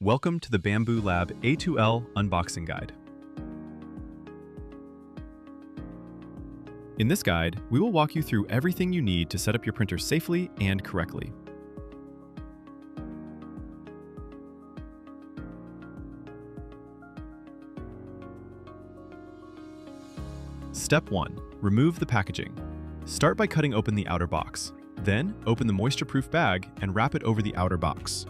Welcome to the Bambu Lab A2L unboxing guide. In this guide, we will walk you through everything you need to set up your printer safely and correctly. Step 1. Remove the packaging. Start by cutting open the outer box. Then, open the moisture-proof bag and wrap it over the outer box.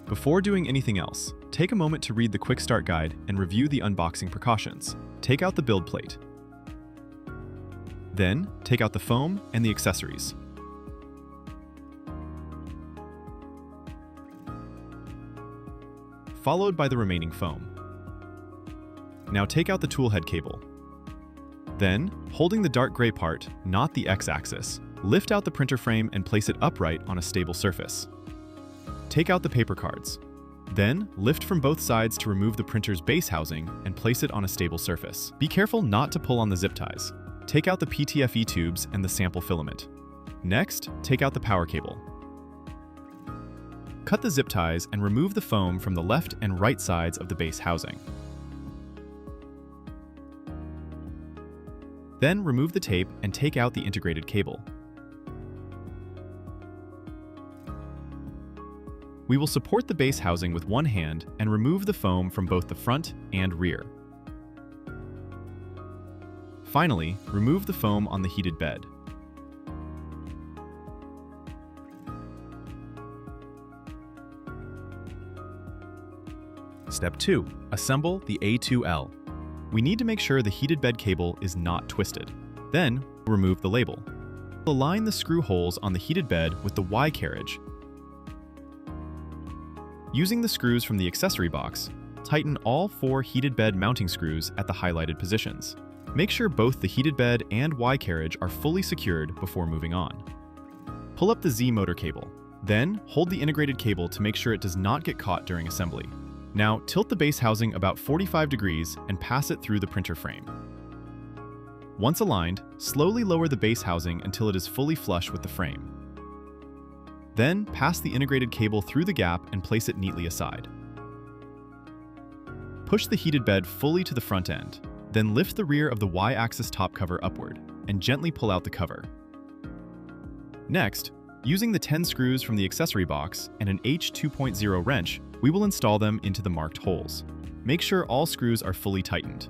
Before doing anything else, take a moment to read the quick start guide and review the unboxing precautions. Take out the build plate. Then, take out the foam and the accessories. Followed by the remaining foam. Now take out the tool head cable. Then, holding the dark gray part, not the X-axis, lift out the printer frame and place it upright on a stable surface. Take out the paper cards. Then, lift from both sides to remove the printer's base housing and place it on a stable surface. Be careful not to pull on the zip ties. Take out the PTFE tubes and the sample filament. Next, take out the power cable. Cut the zip ties and remove the foam from the left and right sides of the base housing. Then remove the tape and take out the integrated cable. We will support the base housing with one hand and remove the foam from both the front and rear. Finally, remove the foam on the heated bed. Step 2. Assemble the A2L. We need to make sure the heated bed cable is not twisted. Then, remove the label. Align the screw holes on the heated bed with the Y carriage. Using the screws from the accessory box, tighten all 4 heated bed mounting screws at the highlighted positions. Make sure both the heated bed and Y carriage are fully secured before moving on. Pull up the Z motor cable. Then, hold the integrated cable to make sure it does not get caught during assembly. Now, tilt the base housing about 45 degrees and pass it through the printer frame. Once aligned, slowly lower the base housing until it is fully flush with the frame. Then, pass the integrated cable through the gap and place it neatly aside. Push the heated bed fully to the front end. Then lift the rear of the Y-axis top cover upward and gently pull out the cover. Next, using the 10 screws from the accessory box and an H2.0 wrench, we will install them into the marked holes. Make sure all screws are fully tightened.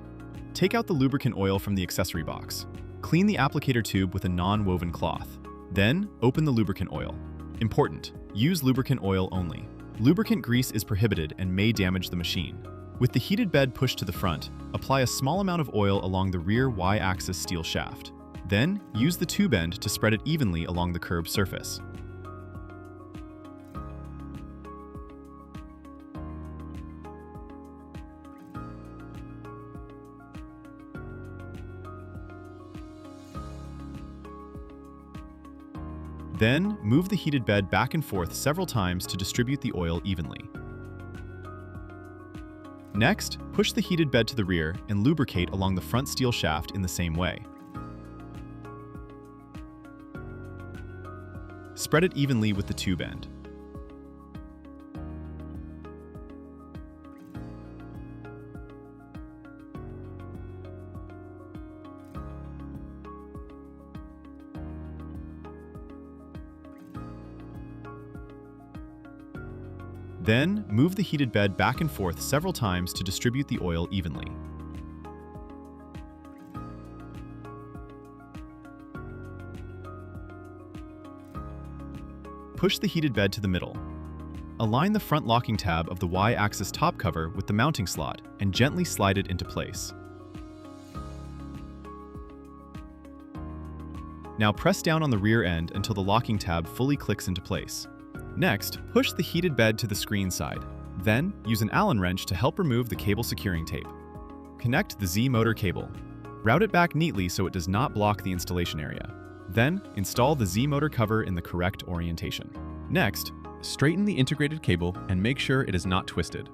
Take out the lubricant oil from the accessory box. Clean the applicator tube with a non-woven cloth. Then, open the lubricant oil. Important: use lubricant oil only. Lubricant grease is prohibited and may damage the machine. With the heated bed pushed to the front, apply a small amount of oil along the rear Y-axis steel shaft. Then, use the tube end to spread it evenly along the curved surface. Then, move the heated bed back and forth several times to distribute the oil evenly. Next, push the heated bed to the rear and lubricate along the front steel shaft in the same way. Spread it evenly with the tube end. Then, move the heated bed back and forth several times to distribute the oil evenly. Push the heated bed to the middle. Align the front locking tab of the Y-axis top cover with the mounting slot and gently slide it into place. Now press down on the rear end until the locking tab fully clicks into place. Next, push the heated bed to the screen side. Then, use an Allen wrench to help remove the cable securing tape. Connect the Z motor cable. Route it back neatly so it does not block the installation area. Then, install the Z motor cover in the correct orientation. Next, straighten the integrated cable and make sure it is not twisted.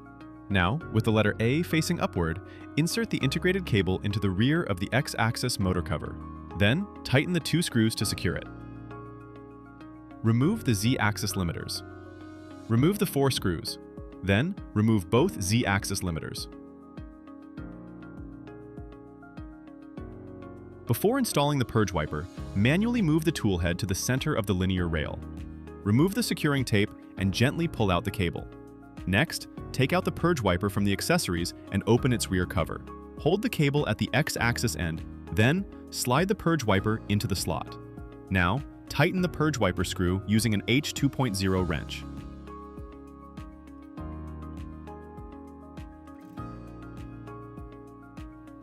Now, with the letter A facing upward, insert the integrated cable into the rear of the X-axis motor cover. Then, tighten the 2 screws to secure it. Remove the Z-axis limiters. Remove the 4 screws. Then, remove both Z-axis limiters. Before installing the purge wiper, manually move the tool head to the center of the linear rail. Remove the securing tape and gently pull out the cable. Next, take out the purge wiper from the accessories and open its rear cover. Hold the cable at the X-axis end, then slide the purge wiper into the slot. Now, tighten the purge wiper screw using an H2.0 wrench.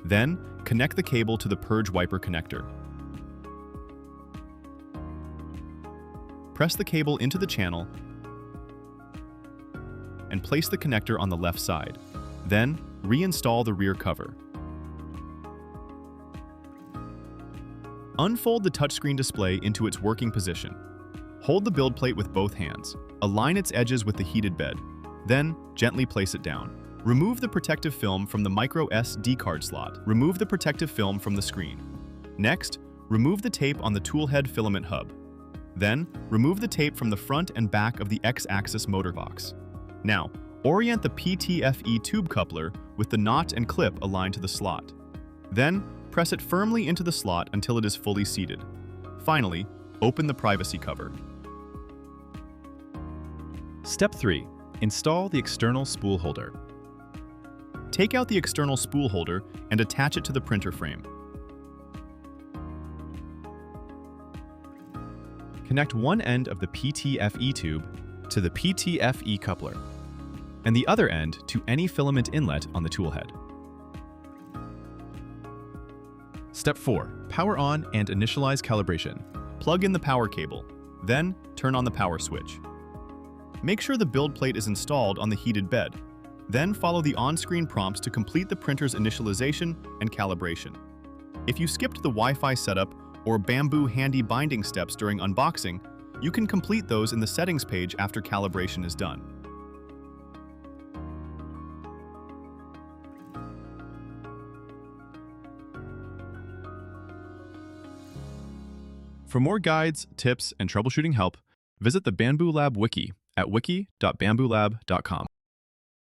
Then, connect the cable to the purge wiper connector. Press the cable into the channel and place the connector on the left side. Then, reinstall the rear cover. Unfold the touchscreen display into its working position. Hold the build plate with both hands. Align its edges with the heated bed. Then, gently place it down. Remove the protective film from the micro SD card slot. Remove the protective film from the screen. Next, remove the tape on the toolhead filament hub. Then, remove the tape from the front and back of the X-axis motor box. Now, orient the PTFE tube coupler with the knot and clip aligned to the slot. Then, press it firmly into the slot until it is fully seated. Finally, open the privacy cover. Step 3. Install the external spool holder. Take out the external spool holder and attach it to the printer frame. Connect one end of the PTFE tube to the PTFE coupler, and the other end to any filament inlet on the toolhead. Step 4. Power on and initialize calibration. Plug in the power cable, then turn on the power switch. Make sure the build plate is installed on the heated bed. Then follow the on-screen prompts to complete the printer's initialization and calibration. If you skipped the Wi-Fi setup or Bambu handy binding steps during unboxing, you can complete those in the settings page after calibration is done. For more guides, tips, and troubleshooting help, visit the Bambu Lab Wiki at wiki.bambulab.com.